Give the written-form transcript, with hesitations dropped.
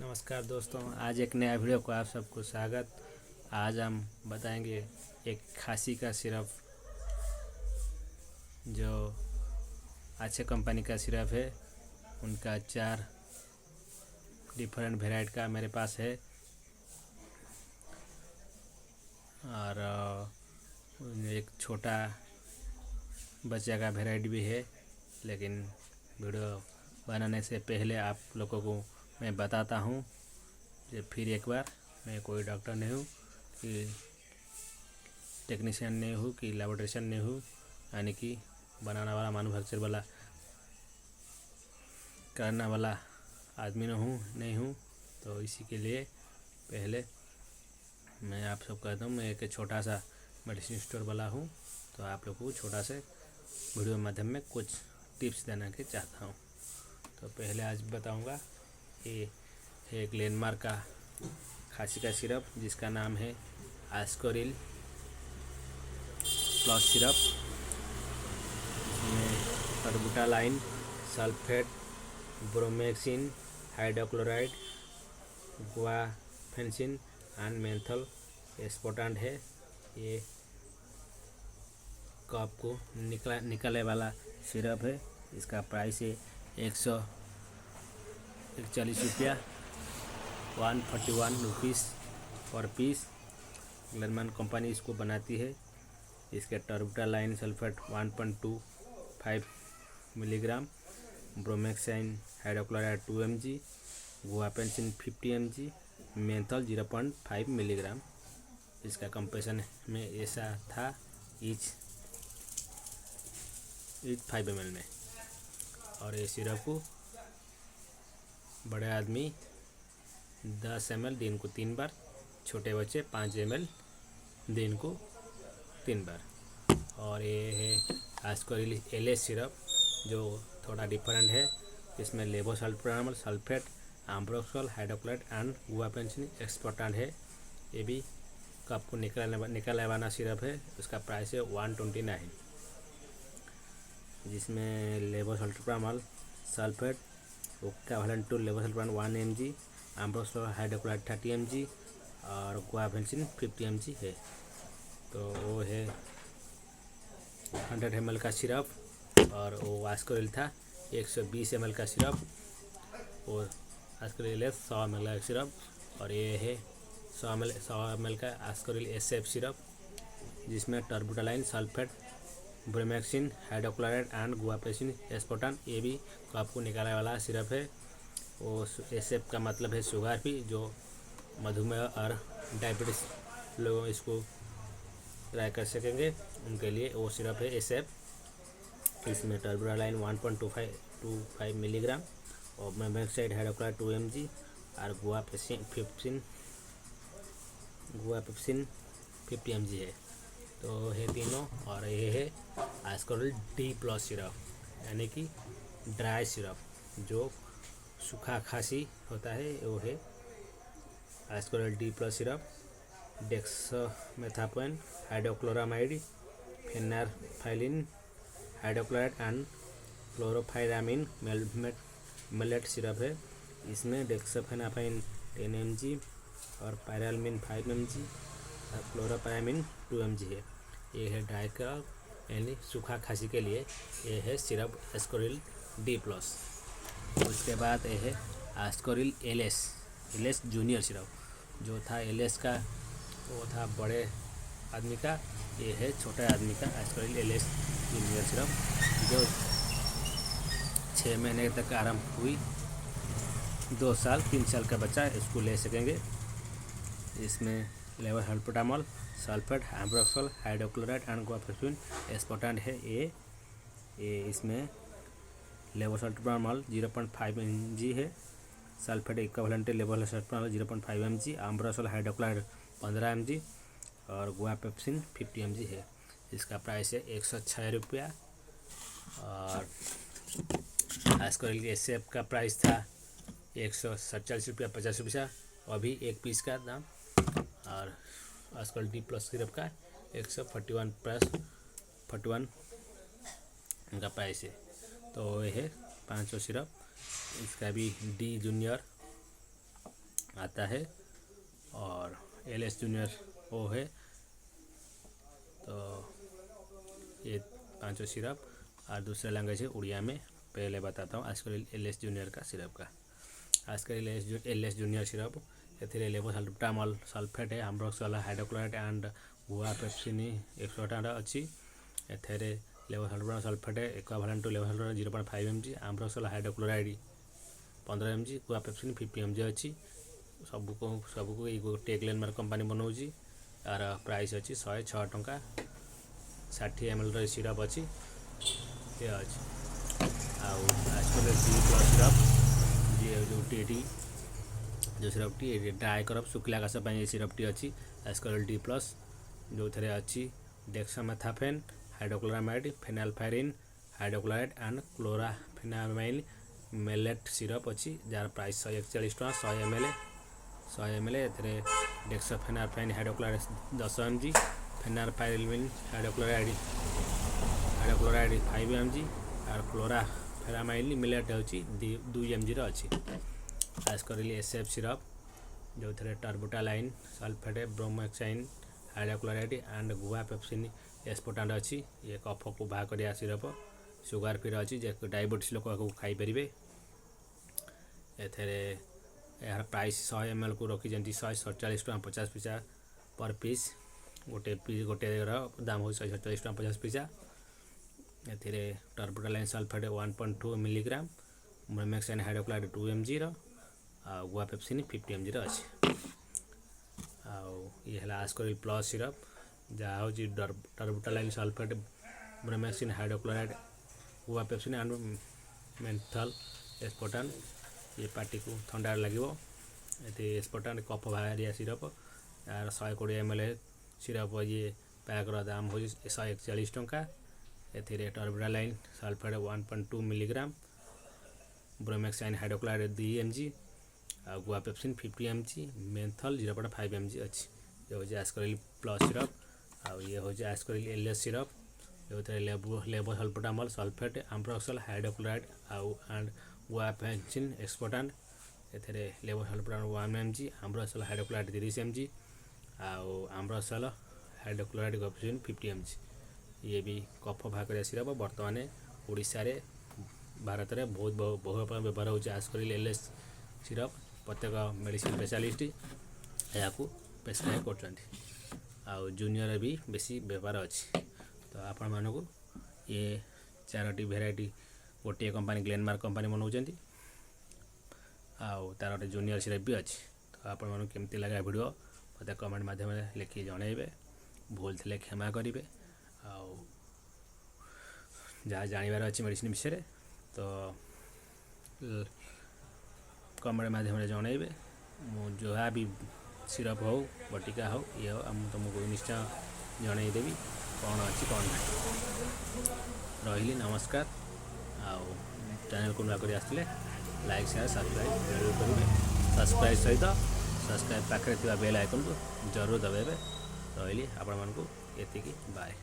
नमस्कार दोस्तों, आज एक नया वीडियो को आप सबको स्वागत। आज हम बताएंगे एक खांसी का सिरप जो अच्छे कंपनी का सिरप है। उनका 4 डिफरेंट वेराइटी का मेरे पास है और एक छोटा बच्चे का वेराइटी भी है। लेकिन वीडियो बनाने से पहले आप लोगों को मैं बताता हूँ कि फिर एक बार, मैं कोई डॉक्टर नहीं हूँ कि टेक्नीशियन नहीं हूँ कि लैबोरेटरिशियन नहीं हूँ, यानी कि बनाने वाला मैन्युफैक्चर वाला करने वाला आदमी नहीं हूँ। तो इसी के लिए पहले मैं आप सब कहता हूँ, मैं एक छोटा सा मेडिसिन स्टोर वाला हूँ। तो आप लोगों को छोटा से वीडियो माध्यम में कुछ टिप्स देना के चाहता हूँ। तो पहले आज बताऊँगा, ये है एक लैंडमार्क का खांसी का सिरप जिसका नाम है आस्कोरिल प्लस सिरप। इसमें टर्बुटालाइन, सल्फेट, ब्रोमेक्सिन, हाइड्रोक्लोराइड, गुआफेंसिन एंड मेंथल एस्पोर्टेंट है। ये कप को निकलने वाला सिरप है। इसका प्राइस है 141 रुपया, 141 रुपीज़ पर पीस। ग्लेनमार्क कंपनी इसको बनाती है। इसके terbutaline sulphate 1.25 milligram, bromhexine hydrochloride 2 mg, guaifenesin 50 mg, menthol 0.5 milligram. इसका कंपेशन में ऐसा था ईच 5 ml में। और ये सिरप को बड़े आदमी 10 ml दिन को 3 बार, छोटे बच्चे 5 ml दिन को 3 बार। और ये है आस्कोरिल एलएस सिरप जो थोड़ा डिफरेंट है। इसमें levosalbutamol, sulphate, ambroxol, hydrochloride and guaifenesin expectorant है। ये भी कप को निकलने वाला सिरप है। उसका प्राइस है 129, जिसमें levosalbutamol sulphate equivalent to levosalbutamol 1 mg, ambroxol hydrochloride 30 mg और गुआफेंसिन 50 mg है। तो वो है 100 ml का सिरप। और वो आस्कोरिल था 120 ml का सिरप। और आस्कोरिल 100 ml का सिरप। और ये है 100 ml का आस्कोरिल SF सिरप, जिसमें टर्बुटालाइन, सल्फेट, ब्रोमेक्सिन, हाइड्रोक्लोराइड एंड गुआफेंसिन एक्सपोर्टेंट। ये भी आपको निकालने वाला सिरप है। वो SF का मतलब है शुगर भी, जो मधुमेह और डायबिटीज़ लोग इसको ट्राई कर सकेंगे, उनके लिए वो सिरप है SF। इसमें टर्बुटालाइन 1.25 मिलीग्राम और ब्रोमेक्साइड हाइड्रोक्लोराइड 2 mg और गुआफेंसिन 50 mg है। तो है तीनों। और ये है आस्कोरिल D+ सिरप, यानी कि ड्राई सिरप जो सूखा खांसी होता है, वो है आस्कोरिल D+ सिरप। डेक्सामेथासोन, हाइड्रोक्लोरामाइड, phenylephrine hydrochloride and chlorpheniramine maleate syrup है। इसमें डेक्साफेनाफाइन 10 mg और पायरालमिन 5 mg और क्लोरोफाइरामिन 2 mg है। ये है ड्राई सिरप, यानी सूखा खांसी के लिए ये है सिरप आस्कोरिल D+। उसके बाद ये है आस्कोरिल एलएस जूनियर सिरप। जो था एलएस का, वो था बड़े आदमी का। ये है छोटे आदमी का आस्कोरिल एलएस जूनियर सिरप, जो 6 महीने तक आरंभ हुई। 2 साल 3 साल का बच्चा इसको ले सकेंगे। इसमें levosalbutamol, sulphate, ambroxol hydrochloride and guaifenesin expectorant है। ये इसमें लेवोसाल्ट्रामोल 0.5 mg है, sulphate equivalent levosalbutamol 0.5 mg, ambroxol hydrochloride 15 mg और गुआफेंसिन 50 mg है। इसका प्राइस है 106 रुपया। और आस्कोरिल SF का प्राइस था 147 रुपया 50 पैसा, अभी एक पीस का दाम। और आस्कोरिल D+ सिरप का 141 का प्राइस है। तो ये है 500 सिरप। इसका भी D जूनियर आता है और LS जूनियर ओ है। तो ये पांचों सिरप और दूसरा लैंग्वेज है उड़िया में। पहले बताता हूँ आजकल LS जूनियर का सिरप का। आजकल LS जूनियर सिरप एथिरे लेवोसाल्बुटामॉल सल्फेट है, ambroxol hydrochloride and guaifenesin extract अच्छी। एथिरे levosalbutamol sulphate equivalent to levosalbutamol 0.5 mg, ambroxol hydrochloride 15 mg, guaifenesin 50 mg अच्छी। सबको ये गोटे ग्लेनमार्क कंपनी बनाऊँगी। यार प्राइस अच्छी 106 टंका। 60 ml सिरप अच्छी ये अच्छी। आजकल D+ सिरप जो टी जो सिरपटी ड्राए करप शुक्ला घास ये सिरपटी अच्छी। आजकल D+ जो थे अच्छी डेक्सामेथाफेन, हाइड्रोक्लोरामाइड, phenylephrine, hydrochloride and chlorpheniramine maleate syrup अच्छी जार प्राइस 141 टଙ୍କା 100 ml। एथिरे dextromethorphan hydrochloride 10 mg, phenylephrine hydrochloride 5 mg और क्लोराफेनामाइन मिलेट अच्छी 2 mg अच्छी। आजकल SF सिरप जो थे टर्बुटालाइन सल्फेट, ब्रोमोक्साइन, हाइड्रोक्लोराइड एंड गुआपेप्सिन एस्पोटांड अच्छी। ये कफ को बाहर कर सिरप सुगार फ्री अच्छी डायबिटीज लोक खाई पारे। एथेरे यार प्राइस 100 ml को रखी 147 टଙ୍କା 50 पैसा पर पीस। गोटे दाम हो 147 टଙ୍କା 50 पैसा। एथिरे टर्बुटालाइन सल्फेट 1.2 mg, ब्रोमोक्साइन हाइड्रोक्लोराइड 2 mg आ गुआपेप्सिन 50 mg अच्छी। ये आजकल प्लस सिरप जहाँ हूँ टर्बुटालाइन सल्फेट, ब्रोमोक्साइन हाइड्रोक्लोराइड, गुआपेप्सिन एंड मेन्थल एस्पोटान। ये पार्टी को ठंडा लगे। एस्पोटान कफ बाहरिया सिरप यार 120 ml सिरप ये पैक्र दाम हो 141 टଙ୍କା। एथिरे टर्बुटालाइन सल्फेट 1.2 mg, ब्रोमोक्साइन हाइड्रोक्लोराइड 2 mg आ गुआपेप्सिन 50 mg, मेन्थल 0.5 mg अच्छी। ये हूँ आजकल प्लस सिरप। ये हूँ आजकल LS सिरप जो थे levosalbutamol sulphate, ambroxol hydrochloride and guaifenesin expectorant. एथिरे levosalbutamol 1 mg, ambroxol hydrochloride 30 mg आउ आम्ब्रोक्सोल हाइड्रोक्लोराइड गुआपेप्सिन 50 mg। ये भी कफ भाग सिरप बर्तमान ओडिशा रे भारत में बहुत बहुल व्यवहार हो। आजकल LS सिरप प्रत्येक मेडिसिन स्पेशलिस्ट यहाँ प्रेस्क्राइब कर जूनियर भी बेसी व्यवहार अच्छी। तो आपण मानक ये 4टी भेराइटी गोटे कंपनी ग्लेनमार्क कंपनी बनाऊँ तार गोटे जूनियर सिरप भी अच्छी। तो आपण मानक केमती लगा वीडियो मत कमेंट माध्यम लिखि जनइबे। भूल थे क्षमा करेंगे। जहाँ जानवर अच्छी मेडिसिन विषय तो कमेंट माध्यम जनइबे। जहाँ भी सिरप हो बटिका हो ये हो तुमको निश्चय जनईदेवी कौन अच्छी कौन ना। रही नमस्कार। चैनल को नक आसते लाइक शेयर सब्सक्राइब जरूर करेंगे। सब्सक्राइब सहित सब्सक्राइब पाखे बेल आइकन को जरूर दबाइबे। रही आपण मानक एतिकी बाय।